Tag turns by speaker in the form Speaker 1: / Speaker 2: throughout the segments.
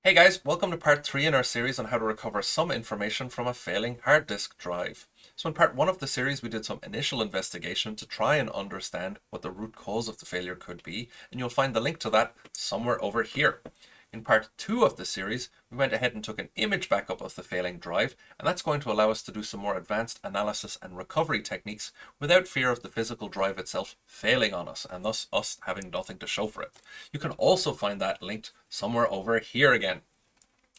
Speaker 1: Hey guys, welcome to part 3 in our series on how to recover some information from a failing hard disk drive. So in part 1 of the series we did some initial investigation to try and understand what the root cause of the failure could be, and you'll find the link to that somewhere over here. In part 2 of the series, we went ahead and took an image backup of the failing drive, and that's going to allow us to do some more advanced analysis and recovery techniques without fear of the physical drive itself failing on us, and thus us having nothing to show for it. You can also find that linked somewhere over here again.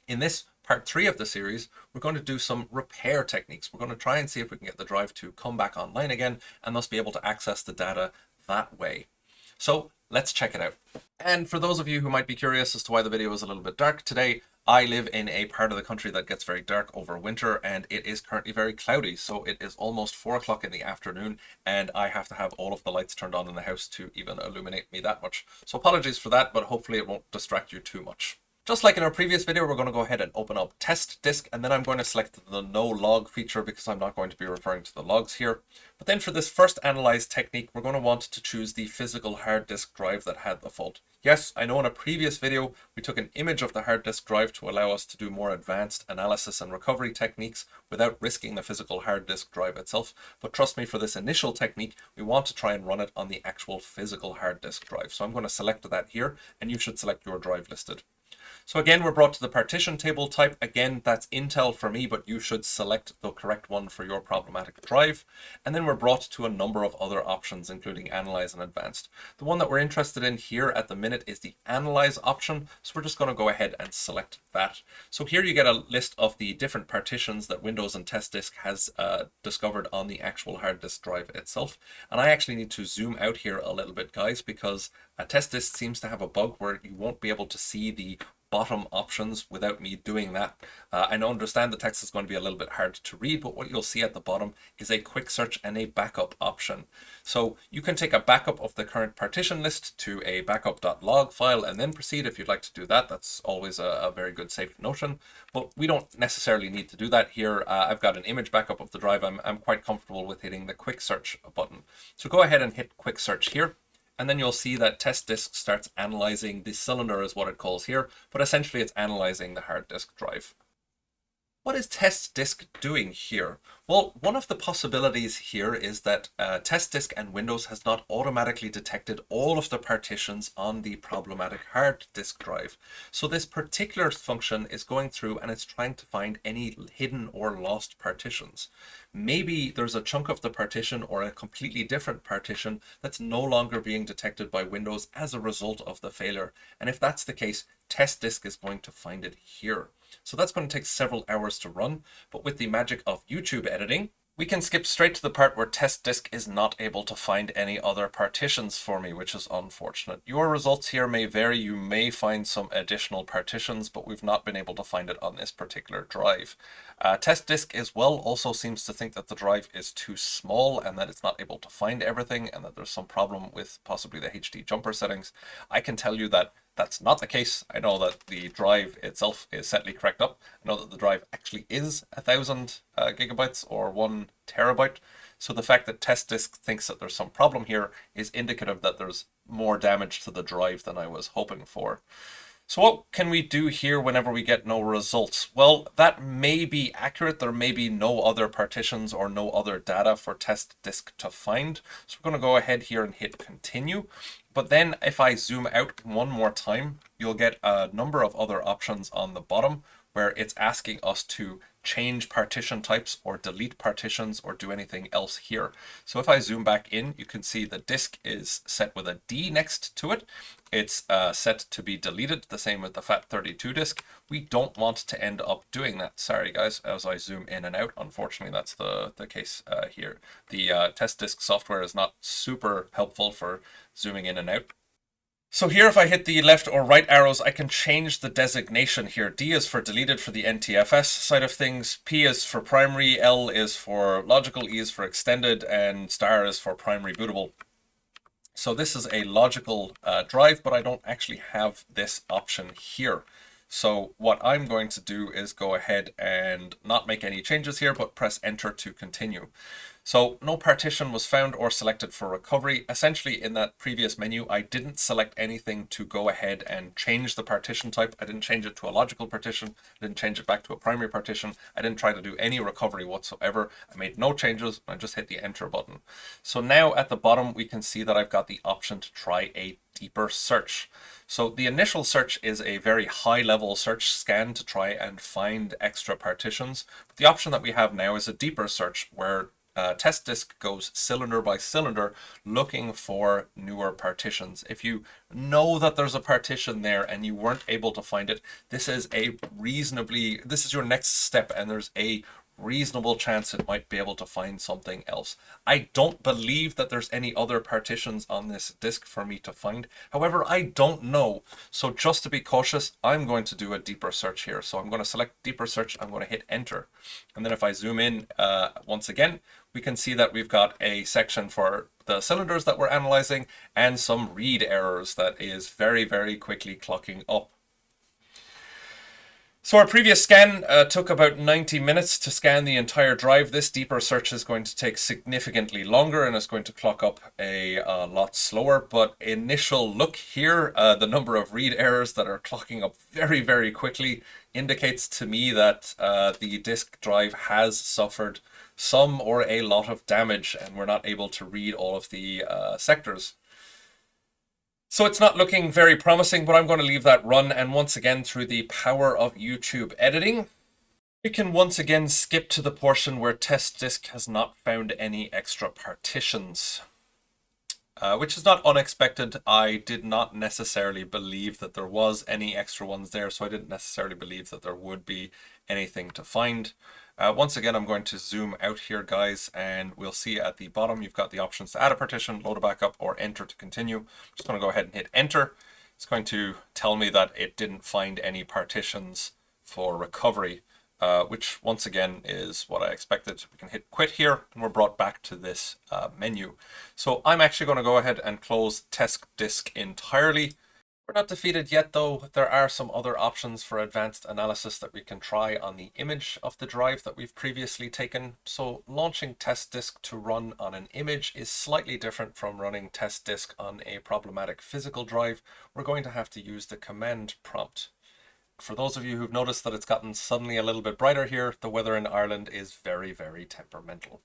Speaker 1: In this part 3 of the series, we're going to do some repair techniques. We're going to try and see if we can get the drive to come back online again and thus be able to access the data that way. So let's check it out. And for those of you who might be curious as to why the video is a little bit dark today, I live in a part of the country that gets very dark over winter, and it is currently very cloudy. So it is almost 4 o'clock in the afternoon, and I have to have all of the lights turned on in the house to even illuminate me that much. So apologies for that, but hopefully it won't distract you too much. Just like in our previous video, we're going to go ahead and open up TestDisk, and then I'm going to select the no log feature because I'm not going to be referring to the logs here. But then for this first analyze technique, we're going to want to choose the physical hard disk drive that had the fault. Yes, I know in a previous video, we took an image of the hard disk drive to allow us to do more advanced analysis and recovery techniques without risking the physical hard disk drive itself. But trust me, for this initial technique, we want to try and run it on the actual physical hard disk drive. So I'm going to select that here, and you should select your drive listed. So again, we're brought to the partition table type. Again, that's Intel for me, but you should select the correct one for your problematic drive. And then we're brought to a number of other options, including Analyze and Advanced. The one that we're interested in here at the minute is the Analyze option. So we're just going to go ahead and select that. So here you get a list of the different partitions that Windows and TestDisk has discovered on the actual hard disk drive itself. And I actually need to zoom out here a little bit, guys, because TestDisk seems to have a bug where you won't be able to see the bottom options without me doing that. I understand the text is going to be a little bit hard to read, but what you'll see at the bottom is a quick search and a backup option. So you can take a backup of the current partition list to a backup.log file and then proceed if you'd like to do that. That's always a very good safe notion, but we don't necessarily need to do that here. I've got an image backup of the drive. I'm quite comfortable with hitting the quick search button. So go ahead and hit quick search here. And then you'll see that TestDisk starts analyzing the cylinder is what it calls here, but essentially it's analyzing the hard disk drive. What is TestDisk doing here? Well, one of the possibilities here is that TestDisk and Windows has not automatically detected all of the partitions on the problematic hard disk drive. So this particular function is going through and it's trying to find any hidden or lost partitions. Maybe there's a chunk of the partition or a completely different partition that's no longer being detected by Windows as a result of the failure. And if that's the case, TestDisk is going to find it here. So that's going to take several hours to run, but with the magic of YouTube editing, we can skip straight to the part where TestDisk is not able to find any other partitions for me, which is unfortunate. Your results here may vary. You may find some additional partitions, but we've not been able to find it on this particular drive. TestDisk as well also seems to think that the drive is too small and that it's not able to find everything and that there's some problem with possibly the HD jumper settings. I can tell you that that's not the case. I know that the drive itself is setly correct up. I know that the drive actually is 1,000 gigabytes or 1 terabyte. So the fact that TestDisk thinks that there's some problem here is indicative that there's more damage to the drive than I was hoping for. So what can we do here whenever we get no results? Well, that may be accurate. There may be no other partitions or no other data for TestDisk to find. So we're going to go ahead here and hit continue. But then if I zoom out one more time, you'll get a number of other options on the bottom where it's asking us to change partition types or delete partitions or do anything else here. So if I zoom back in, you can see the disk is set with a D next to it. It's set to be deleted, the same with the FAT32 disk. We don't want to end up doing that. Sorry guys, as I zoom in and out, unfortunately that's the case here. The TestDisk software is not super helpful for zooming in and out. So here, if I hit the left or right arrows, I can change the designation here. D is for deleted for the NTFS side of things. P is for primary, L is for logical, E is for extended, and star is for primary bootable. So this is a logical drive, but I don't actually have this option here. So what I'm going to do is go ahead and not make any changes here, but press enter to continue. So no partition was found or selected for recovery. Essentially, in that previous menu, I didn't select anything to go ahead and change the partition type. I didn't change it to a logical partition. I didn't change it back to a primary partition. I didn't try to do any recovery whatsoever. I made no changes. I just hit the enter button. So now at the bottom, we can see that I've got the option to try a deeper search. So the initial search is a very high level search scan to try and find extra partitions. But the option that we have now is a deeper search where TestDisk goes cylinder by cylinder looking for newer partitions. If you know that there's a partition there and you weren't able to find it, this is your next step, and there's a reasonable chance it might be able to find something else. I don't believe that there's any other partitions on this disk for me to find. However, I don't know. So just to be cautious, I'm going to do a deeper search here. So I'm going to select deeper search. I'm going to hit enter. And then if I zoom in once again, we can see that we've got a section for the cylinders that we're analyzing and some read errors that is very, very quickly clocking up. So our previous scan took about 90 minutes to scan the entire drive. This deeper search is going to take significantly longer and is going to clock up a lot slower. But initial look here, the number of read errors that are clocking up very, very quickly indicates to me that the disk drive has suffered some or a lot of damage and we're not able to read all of the sectors. So it's not looking very promising, but I'm going to leave that run. And once again, through the power of YouTube editing, we can once again skip to the portion where TestDisk has not found any extra partitions, which is not unexpected. I did not necessarily believe that there was any extra ones there, so I didn't necessarily believe that there would be anything to find. Once again, I'm going to zoom out here, guys, and we'll see at the bottom you've got the options to add a partition, load a backup, or enter to continue. I'm just going to go ahead and hit enter. It's going to tell me that it didn't find any partitions for recovery, which once again is what I expected. We can hit quit here, and we're brought back to this menu. So I'm actually going to go ahead and close TestDisk entirely. We're not defeated yet, though. There are some other options for advanced analysis that we can try on the image of the drive that we've previously taken. So launching TestDisk to run on an image is slightly different from running TestDisk on a problematic physical drive. We're going to have to use the command prompt. For those of you who've noticed that it's gotten suddenly a little bit brighter here, the weather in Ireland is very, very temperamental.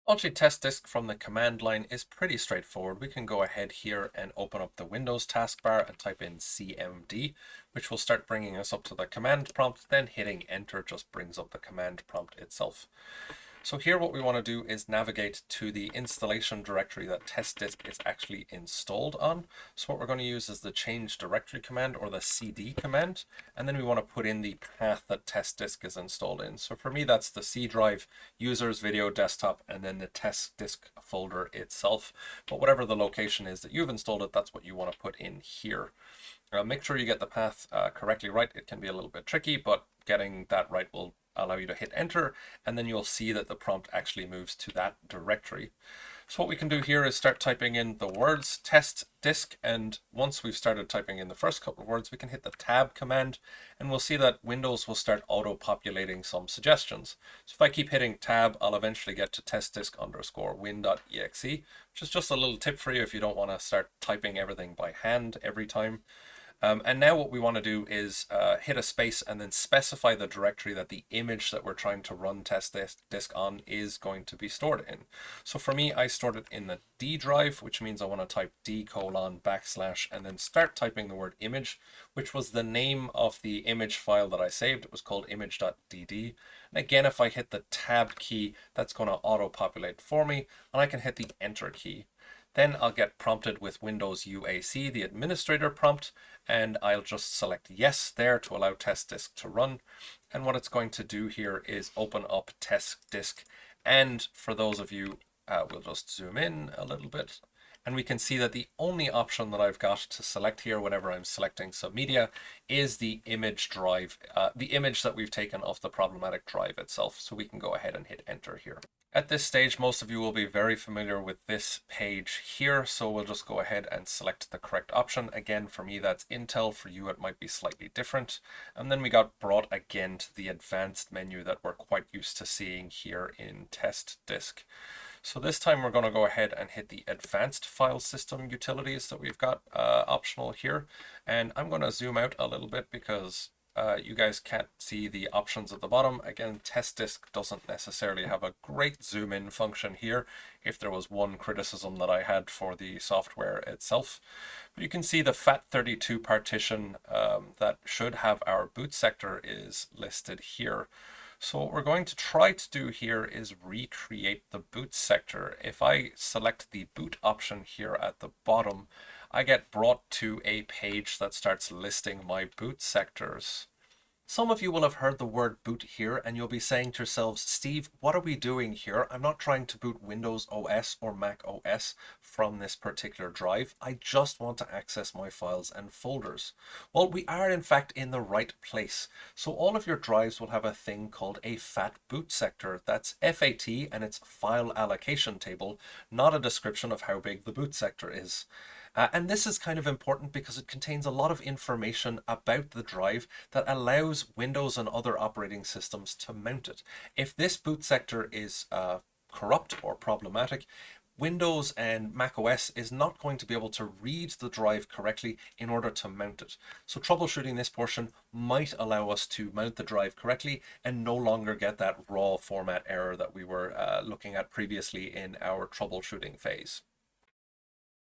Speaker 1: Launching TestDisk from the command line is pretty straightforward. We can go ahead here and open up the Windows taskbar and type in CMD, which will start bringing us up to the command prompt. Then hitting enter just brings up the command prompt itself. So here what we want to do is navigate to the installation directory that TestDisk is actually installed on. So what we're going to use is the change directory command, or the CD command, and then we want to put in the path that TestDisk is installed in. So for me, that's the C drive, users, video, desktop, and then the TestDisk folder itself. But whatever the location is that you've installed it, that's what you want to put in here. Make sure you get the path correctly right. It can be a little bit tricky, but getting that right will allow you to hit enter, and then you'll see that the prompt actually moves to that directory. So what we can do here is start typing in the words TestDisk, and once we've started typing in the first couple of words, we can hit the tab command, and we'll see that Windows will start auto-populating some suggestions. So if I keep hitting tab, I'll eventually get to testdisk_win.exe, which is just a little tip for you if you don't want to start typing everything by hand every time. And now what we want to do is hit a space and then specify the directory that the image that we're trying to run TestDisk on is going to be stored in. So for me, I stored it in the D drive, which means I want to type D:/ and then start typing the word image, which was the name of the image file that I saved. It was called image.dd. And again, if I hit the tab key, that's going to auto-populate for me, and I can hit the enter key. Then I'll get prompted with Windows UAC, the administrator prompt, and I'll just select yes there to allow TestDisk to run. And what it's going to do here is open up TestDisk. And for those of you, we'll just zoom in a little bit. And we can see that the only option that I've got to select here whenever I'm selecting some media is the image drive, the image that we've taken off the problematic drive itself. So we can go ahead and hit enter here. At this stage, most of you will be very familiar with this page here, so we'll just go ahead and select the correct option. Again, for me, that's Intel. For you, it might be slightly different. And then we got brought again to the advanced menu that we're quite used to seeing here in TestDisk. So this time we're going to go ahead and hit the advanced file system utilities that we've got optional here. And I'm going to zoom out a little bit because you guys can't see the options at the bottom. Again, TestDisk doesn't necessarily have a great zoom in function here, if there was one criticism that I had for the software itself. But you can see the FAT32 partition that should have our boot sector is listed here. So what we're going to try to do here is recreate the boot sector. If I select the boot option here at the bottom, I get brought to a page that starts listing my boot sectors. Some of you will have heard the word boot here and you'll be saying to yourselves, Steve, what are we doing here? I'm not trying to boot Windows OS or Mac OS from this particular drive. I just want to access my files and folders. Well, we are in fact in the right place. So all of your drives will have a thing called a FAT boot sector. That's FAT and it's file allocation table, not a description of how big the boot sector is. And this is kind of important because it contains a lot of information about the drive that allows Windows and other operating systems to mount it. If this boot sector is corrupt or problematic, Windows and Mac OS is not going to be able to read the drive correctly in order to mount it. So troubleshooting this portion might allow us to mount the drive correctly and no longer get that raw format error that we were looking at previously in our troubleshooting phase.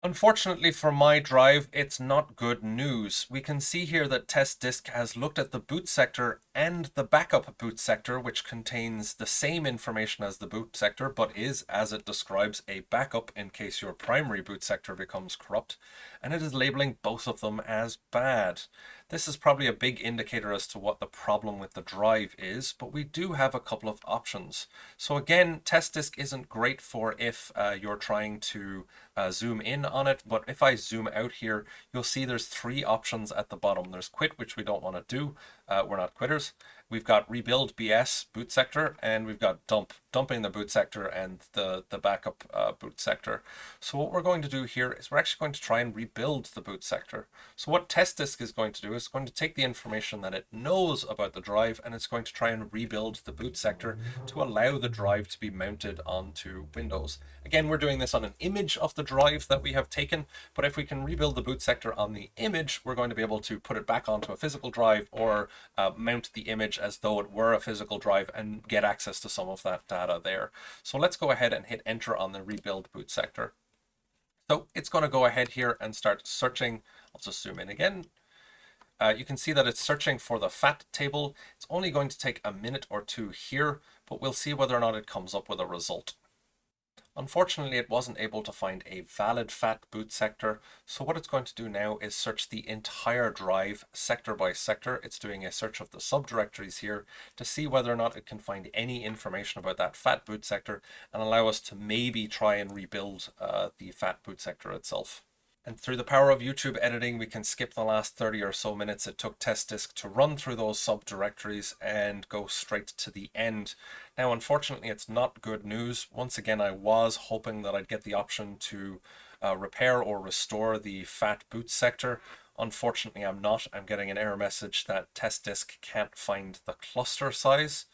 Speaker 1: Unfortunately for my drive, it's not good news. We can see here that TestDisk has looked at the boot sector and the backup boot sector, which contains the same information as the boot sector, but is, as it describes, a backup in case your primary boot sector becomes corrupt, and it is labeling both of them as bad. This is probably a big indicator as to what the problem with the drive is, but we do have a couple of options. So again, TestDisk isn't great for if you're trying to zoom in on it, but if I zoom out here, you'll see there's three options at the bottom. There's quit, which we don't want to do. We're not quitters. We've got rebuild BS boot sector, and we've got dumping the boot sector and the backup boot sector. So what we're going to do here is we're actually going to try and rebuild the boot sector. So what TestDisk is going to do is going to take the information that it knows about the drive and it's going to try and rebuild the boot sector to allow the drive to be mounted onto Windows. Again, we're doing this on an image of the drive that we have taken, but if we can rebuild the boot sector on the image, we're going to be able to put it back onto a physical drive or mount the image as though it were a physical drive and get access to some of that data there. So let's go ahead and hit enter on the rebuild boot sector. So it's going to go ahead here and start searching. I'll just zoom in again. You can see that it's searching for the FAT table. It's only going to take a minute or two here, but we'll see whether or not it comes up with a result. Unfortunately, it wasn't able to find a valid FAT boot sector, so what it's going to do now is search the entire drive sector by sector. It's doing a search of the subdirectories here to see whether or not it can find any information about that FAT boot sector and allow us to maybe try and rebuild the FAT boot sector itself. And through the power of YouTube editing, we can skip the last 30 or so minutes it took TestDisk to run through those subdirectories and go straight to the end. Now, unfortunately, it's not good news. Once again, I was hoping that I'd get the option to repair or restore the FAT boot sector. Unfortunately, I'm not. I'm getting an error message that TestDisk can't find the cluster size.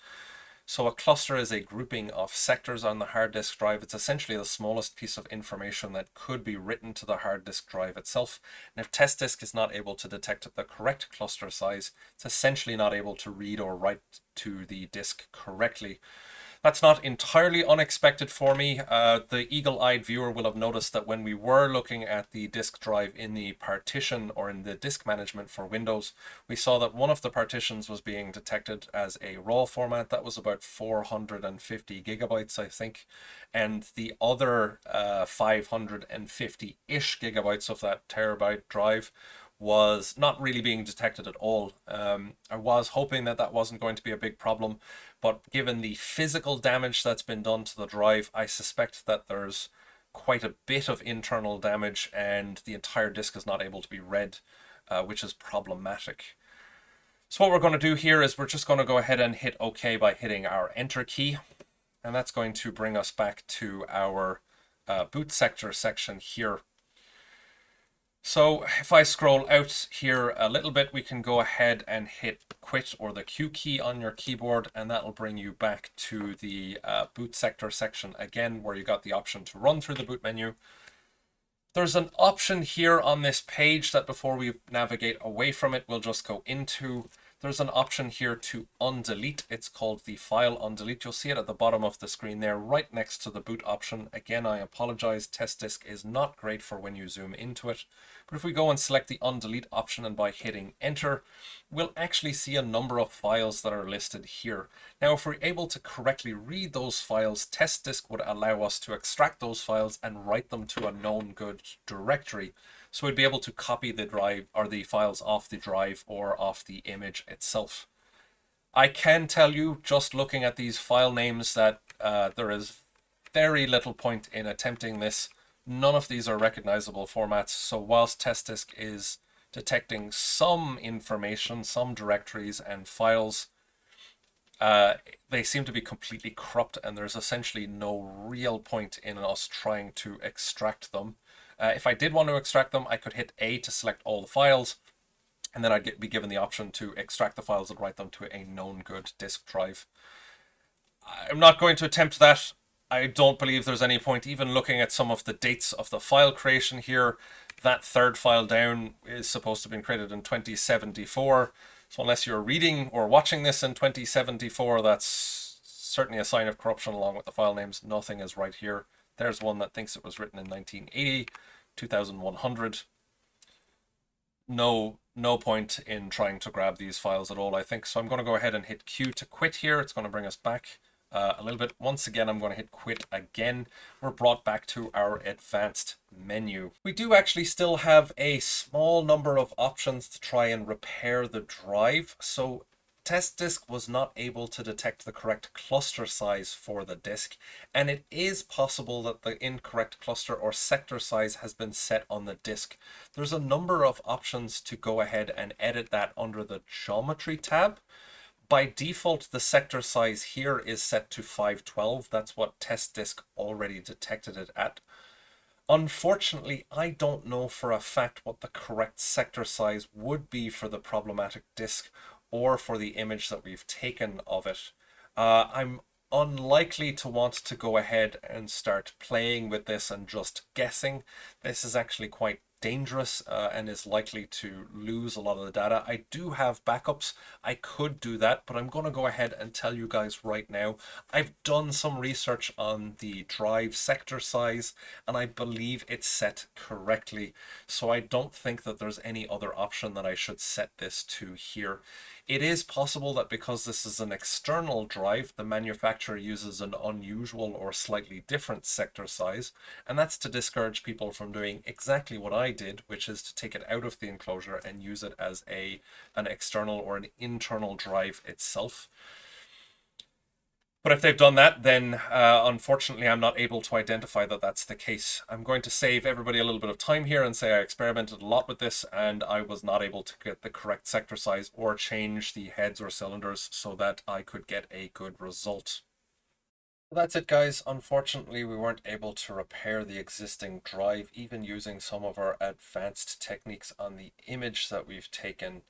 Speaker 1: So a cluster is a grouping of sectors on the hard disk drive. It's essentially the smallest piece of information that could be written to the hard disk drive itself. And if TestDisk is not able to detect the correct cluster size, it's essentially not able to read or write to the disk correctly. That's not entirely unexpected for me. The eagle-eyed viewer will have noticed that when we were looking at the disk drive in the partition or in the disk management for Windows, we saw that one of the partitions was being detected as a raw format. That was about 450 gigabytes, I think. And the other 550-ish gigabytes of that terabyte drive was not really being detected at all. I was hoping that that wasn't going to be a big problem, but given the physical damage that's been done to the drive, I suspect that there's quite a bit of internal damage and the entire disk is not able to be read, which is problematic. So what we're going to do here is we're just going to go ahead and hit OK by hitting our Enter key, and that's going to bring us back to our boot sector section here. So if I scroll out here a little bit, we can go ahead and hit quit or the Q key on your keyboard, and that'll bring you back to the boot sector section again, where you got the option to run through the boot menu. There's an option here on this page that before we navigate away from it, we'll just go into. There's an option here to undelete. It's called the file undelete. You'll see it at the bottom of the screen there, right next to the boot option. Again, I apologize. TestDisk is not great for when you zoom into it. But if we go and select the undelete option and by hitting enter, we'll actually see a number of files that are listed here. Now, if we're able to correctly read those files, TestDisk would allow us to extract those files and write them to a known good directory. So we'd be able to copy the drive or the files off the drive or off the image itself. I can tell you, just looking at these file names, that there is very little point in attempting this. None of these are recognizable formats. So whilst TestDisk is detecting some information, some directories and files, they seem to be completely corrupt, and there's essentially no real point in us trying to extract them. If I did want to extract them, I could hit A to select all the files, and then I'd be given the option to extract the files and write them to a known good disk drive. I'm not going to attempt that. I don't believe there's any point even looking at some of the dates of the file creation here. That third file down is supposed to have been created in 2074. So unless you're reading or watching this in 2074, that's certainly a sign of corruption along with the file names. Nothing is right here. There's one that thinks it was written in 1980, 2100. No point in trying to grab these files at all, I think. So I'm going to go ahead and hit Q to quit here. It's going to bring us back a little bit. Once again, I'm going to hit quit again. We're brought back to our advanced menu. We do actually still have a small number of options to try and repair the drive. So TestDisk was not able to detect the correct cluster size for the disk, and it is possible that the incorrect cluster or sector size has been set on the disk. There's a number of options to go ahead and edit that under the Geometry tab. By default, the sector size here is set to 512. That's what TestDisk already detected it at. Unfortunately, I don't know for a fact what the correct sector size would be for the problematic disk or for the image that we've taken of it. I'm unlikely to want to go ahead and start playing with this and just guessing. This is actually quite dangerous and is likely to lose a lot of the data. I do have backups. I could do that, but I'm going to go ahead and tell you guys right now. I've done some research on the drive sector size, and I believe it's set correctly. So I don't think that there's any other option that I should set this to here. It is possible that because this is an external drive, the manufacturer uses an unusual or slightly different sector size, and that's to discourage people from doing exactly what I did, which is to take it out of the enclosure and use it as an external or an internal drive itself. But if they've done that, then unfortunately I'm not able to identify that that's the case. I'm going to save everybody a little bit of time here and say I experimented a lot with this and I was not able to get the correct sector size or change the heads or cylinders so that I could get a good result. That's it, guys. Unfortunately, we weren't able to repair the existing drive, even using some of our advanced techniques on the image that we've taken.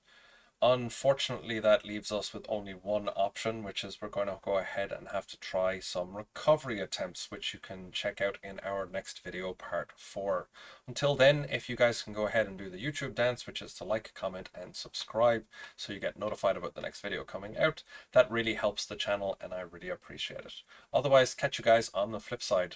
Speaker 1: Unfortunately, that leaves us with only one option, which is we're going to go ahead and have to try some recovery attempts, which you can check out in our next video, part 4. Until then, if you guys can go ahead and do the YouTube dance, which is to like, comment, and subscribe so you get notified about the next video coming out, that really helps the channel and I really appreciate it. Otherwise, catch you guys on the flip side.